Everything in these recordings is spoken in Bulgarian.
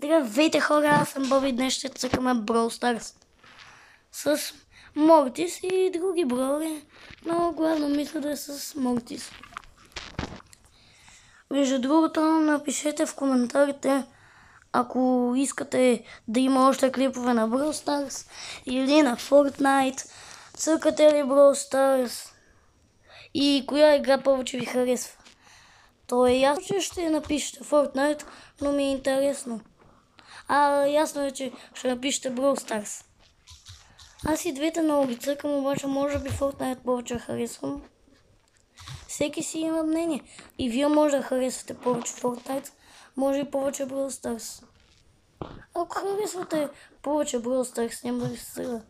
Здравейте хора, аз съм Боби, днес ще цъкаме Brawl Stars с Мортис и други бrawleri, но главно мисля да е с Мортис. Между другото, напишете в коментарите, ако искате да има още клипове на Brawl Stars или на Fortnite, цъкате ли Brawl Stars и коя игра повече ви харесва. То е ясно, че ще напишете Fortnite, но ми е интересно. Ясно е, че ще напишете Brawl Stars. Аз и двете много ги цъкам, обаче може би Fortnite повече харесвам. Всеки си има мнение. И вие може да харесвате повече Fortnite, може и повече Brawl Stars. Ако харесвате повече Brawl Stars, няма да ви съда.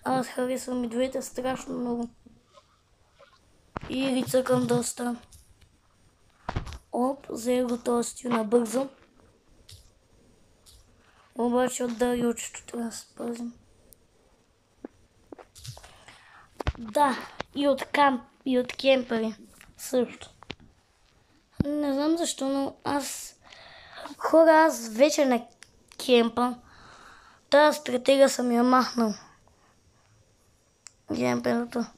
Аз харесвам и двете страшно много. И ги цъкам доста. Оп, взех го този стил набързо. Обаче от Дариочето трябва да се пазим. Да, и от кемпери също. Не знам защо, но аз вече на кемпа. Тази стратегия съм я махнал. Кемперата.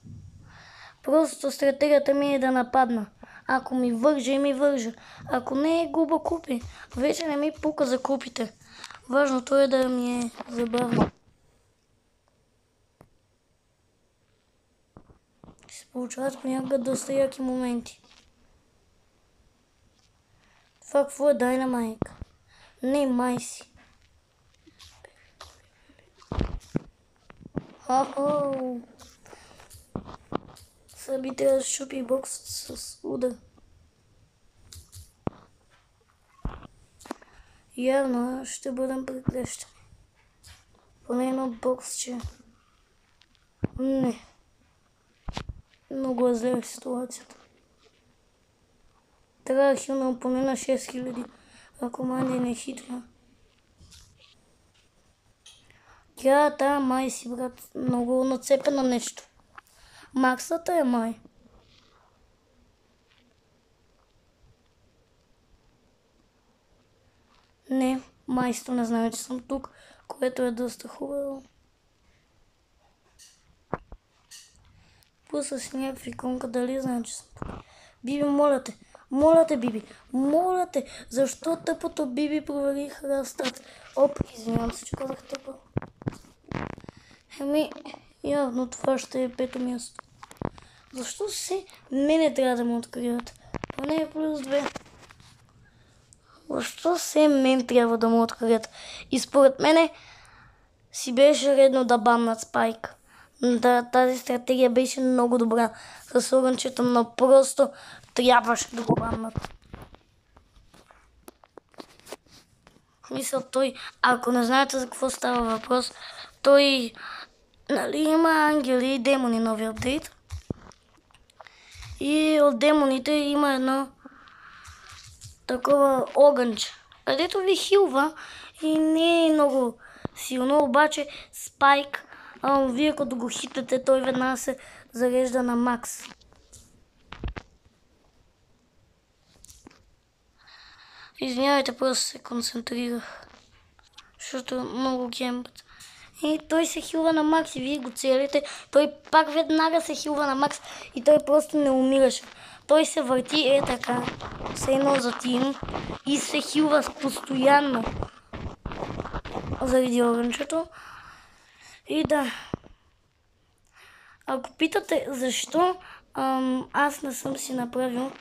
Просто стратегията ми е да нападна. Ако ми вържа, ми вържа. Ако не, губа купи. Вече не ми пука за купите. Важното е да ми е забавно. Се получават понякога доста яки моменти. Това какво е Дайнамайк? Не, Майси. Хо-хо! Съби трябва да щупи бокс с удар. Явно ще бъдем преклещани. Поне едно боксче. Не. Много е зле ситуацията. Трябва да хилнам поне на 6000, ако Манди не хитва. Тя май си, брат, много нацепена нещо. Максата е май. Не, майсто не знае, че съм тук, което е доста хубаво. Пуса си някакви иконка, дали знае, че съм тук. Биби, моля те, Биби, моля те, защо тъпото Биби провери храстът? Оп, извинявам се, че казах тъпо. Явно това ще е 5-то място. Защо се мене трябва да му открият? Поне е +2. Защо се мен трябва да му открият? И според мене си беше редно да баннат Спайк. Да, тази стратегия беше много добра с огънчето, но просто трябваше да го баннат. Мисля, той, ако не знаете за какво става въпрос, той, нали, има ангели и демони нови апдейт. И от демоните има едно такова огънче, където ви хилва и не е много силно, обаче Спайк, вие като го хитате, той веднага се зарежда на макс. Извинявайте, просто се концентрирах, защото много кемпът. И той се хилва на макс и вие го целите, той пак веднага се хилва на макс и той просто не умираше. Той се върти така, все едно за тим и се хилва постоянно заради огънчето. И да, ако питате защо аз не съм си направил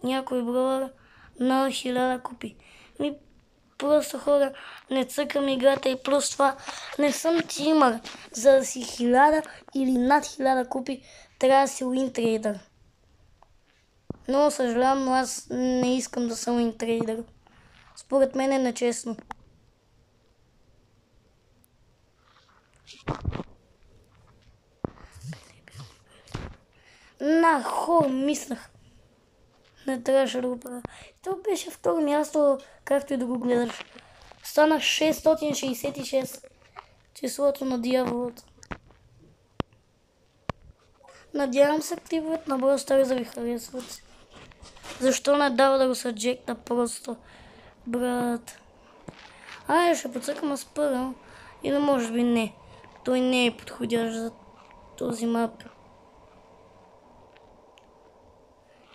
някой бrawler на 1000 купи. Просто хора, не цъкам играта и плюс това не съм тимър. За да си 1000 или над 1000 купи, трябва да си уинтрейдър. Много съжалявам, но аз не искам да съм уинтрейдър. Според мен е нечестно. Мислях. Не трябваше да го правя. Това беше второ място, както и да го гледаш. Станах 666. Числото на дяволът. Надявам се клиповете на Brawl Stars да ви харесват. Защо не дава да го съджекна просто, брат? Айде, ще поцъкам с пърл. Или може би не. Той не е подходящ за този мап.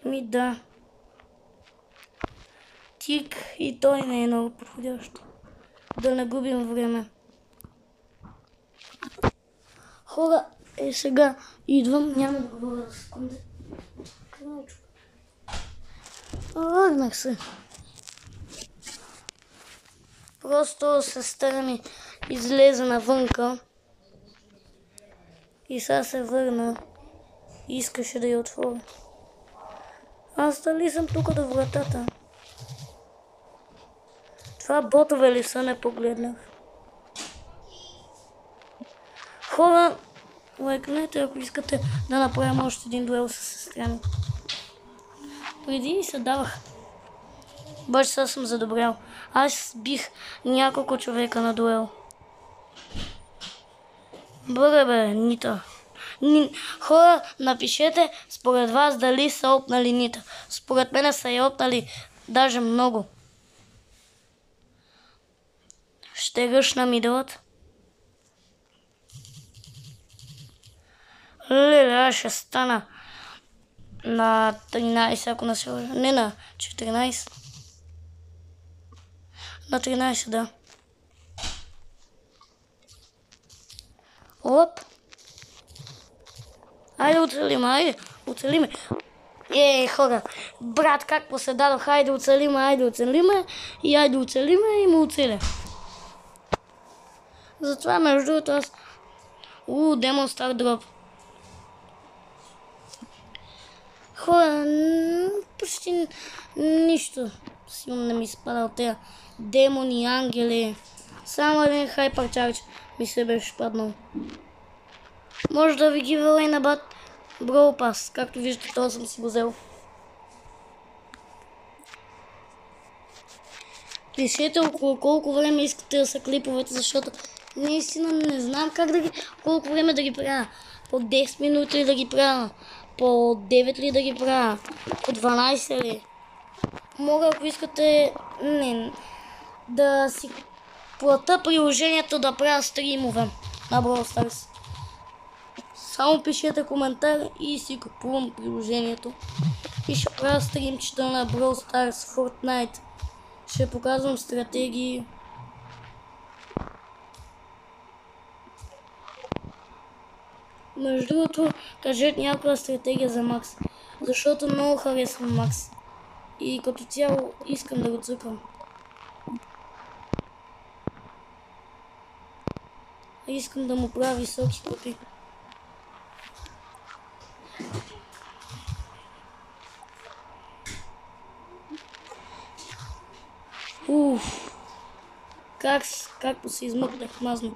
Ми да. Тик и той не е много подходящ. Да не губим време. Хора, сега идвам, няма да говоря за секунди. Върнах се. Просто сестра ми излезе навънка. И сега се върна. И искаше да я отворя. Аз дали съм тук до вратата. Това ботове ли са, не погледнах. Хора, лайкнете, ако искате да направим още един дуел с сестра ми. Преди се давах. Обаче сега съм задобрял. Аз бих няколко човека на дуел. Бе, Нита. Хора, напишете според вас дали са опнали Нита. Според мен са я опнали даже много. Ще ръшна мидълът. Леле, аз ще стана на 13, ако не се лъжа. Не на 14. На 13, да. Оп. Айде оцелиме. Хора, брат, как поседадох, айде оцелиме и му оцеля. Затова между другото аз... Демон Стар Дроп. Хора, почти нищо силно не ми спада от тези демони, ангели. Само един хайпер чардж ми се беше паднал. Може да ви гивелей на бат Brawl Pass. Както виждате, това съм си го взел. Пишете около колко време искате да са клиповете, защото наистина не знам как да ги... колко време да ги правя. По 10 минути ли да ги правя? По 9 ли да ги правя? По 12 ли? Мога, ако искате, да си плата приложението да правя стримове на Brawl Stars. Само пишете коментар и си купувам приложението. И ще правя стримчета на Brawl Stars, Fortnite. Ще показвам стратегии. Между другото, кажете някаква стратегия за Макс. Защото много харесвам Макс. И като цяло искам да го цъкам. Искам да му правя високи копи. Както се измъкнах мазно.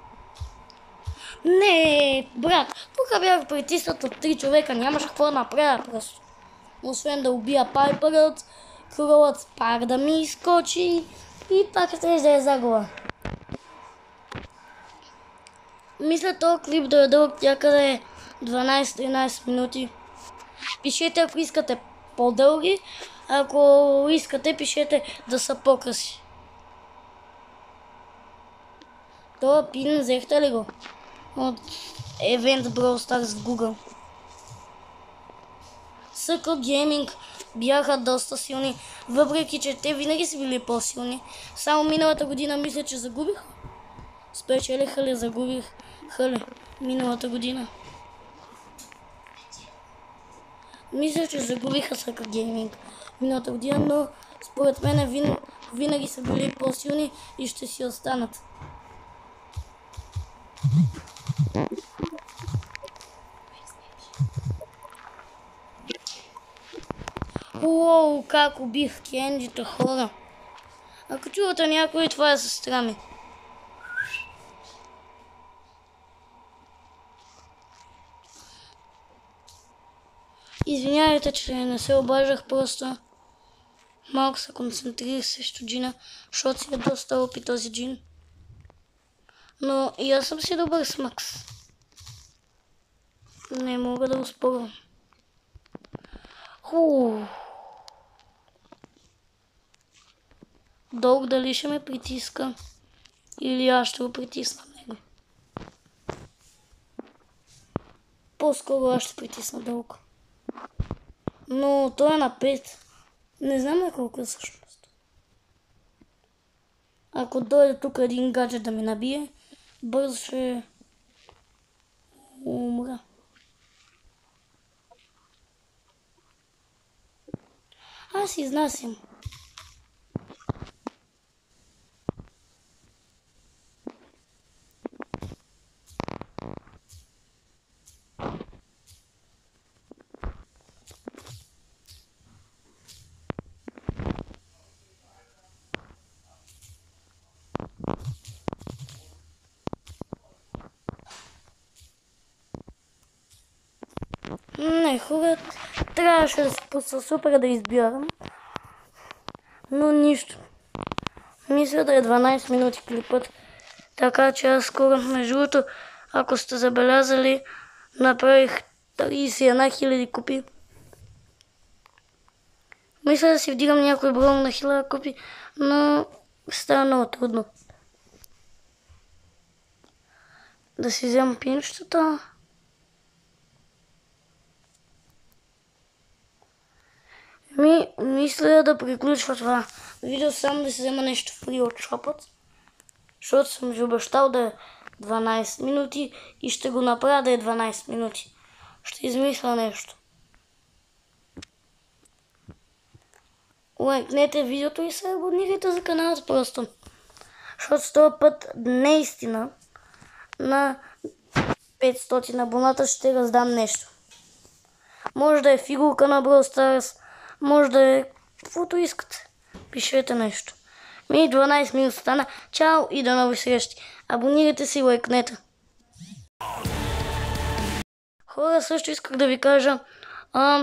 Не, брат, тук бях притиснат от 3 човека, нямаш какво да направя просто. Освен да убия Пайпърът, кролът пак да ми изкочи и пак ще да е загуба. Мисля този клип да е дълъг някъде 12-13 минути. Пишете ако искате по-дълги, ако искате пишете да са по-къси. Това пин взехте ли го? От Event Brawl Stars в Google. Circle Gaming бяха доста силни, въпреки че те винаги са били по-силни. Само миналата година мисля, че загубиха. Спечелиха ли, загубиха ли миналата година? Мисля, че загубиха Circle Gaming миналата година, но според мен винаги са били по-силни и ще си останат. Уоу, как убих Кенджито, хора. Ако чувате някой, това е сестра ми. Извинявайте, че не се обаждах, просто малко се концентрирах срещу джина, защото си е доста опит този джин. Но и аз съм си добър с Макс. Не мога да го спорвам. Долг дали ще ме притиска? Или аз ще го притисна него. По-скоро аз ще притисна дълго. Но той е на 5. Не знам на колко е всъщност. Ако дойде тук един гаджет да ми набие, бързо ще умра. Аз изнасям. Не, хубаво. Трябваше да се пусна супер да избирам. Но нищо. Мисля да е 12 минути клипът. Така че аз скоро, между другото, ако сте забелязали, направих 31 000 копи. Мисля да си вдигам някой брой на 1000 копи, но става много трудно. Да си взема пинчетата. Мисля да приключва това видео, само да си взема нещо фри от шопът. Защото съм ви обещал да е 12 минути и ще го направя да е 12 минути. Ще измисля нещо. Лайкнете видеото и се абонирайте за каналът просто. Защото с този път наистина на 500 абоната ще раздам нещо. Може да е фигурка на Brawl Stars, може да е каквото искате. Пишете нещо. 12 минути стана. Чао и до нови срещи. Абонирайте се и лайкнете. Хора, също исках да ви кажа,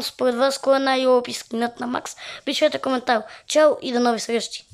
според вас кой е най-лопи скинът на Макс? Пишете коментар. Чао и до нови срещи.